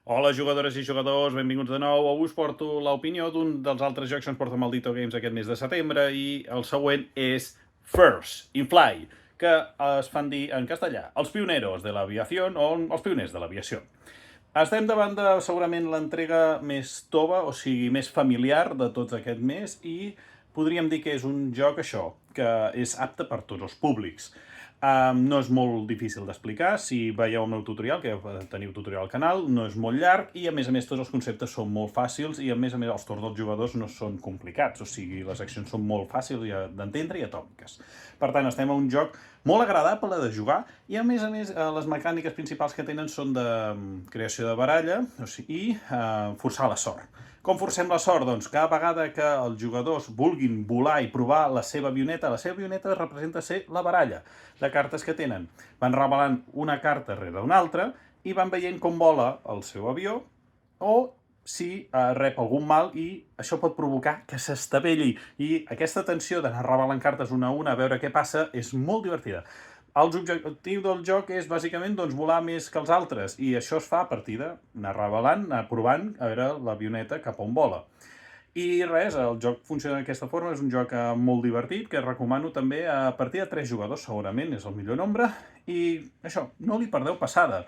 Hola, jugadores i jugadors, benvinguts de nou. Avui us porto l'opinió d'un dels altres jocs que ens porta Maldito Games aquest mes de setembre i el següent és First in Fly, que es fan dir en castellà els pioneros de l'aviació o els pioners de l'aviació. Estem davant de segurament l'entrega més tova, o sigui, més familiar de tots aquest mes i podríem dir que és un joc, això, que és apte per tots els públics. No és molt difícil d'explicar, si veieu el meu tutorial, que teniu tutorial al canal, no és molt llarg i a més tots els conceptes són molt fàcils i a més els torns dels jugadors no són complicats, o sigui, les accions són molt fàcils d'entendre i atòmiques. Per tant, estem a un joc molt agradable de jugar i a més les mecàniques principals que tenen són de creació de baralla, o sigui, i forçar la sort. Com forcem la sort? Doncs cada vegada que els jugadors vulguin volar i provar la seva avioneta representa ser la baralla de cartes que tenen. Van revelant una carta rere una altra i van veient com vola el seu avió o si rep algun mal i això pot provocar que s'estavelli. I aquesta tensió d'anar revelant cartes una a una a veure què passa és molt divertida. L'objectiu del joc és bàsicament volar més que els altres i això es fa a partir d'anar revelant, anar provant a veure l'avioneta cap on vola. I res, el joc funciona d'aquesta forma, és un joc molt divertit que recomano també a partir de 3 jugadors, segurament és el millor nombre, i això, no li perdeu passada.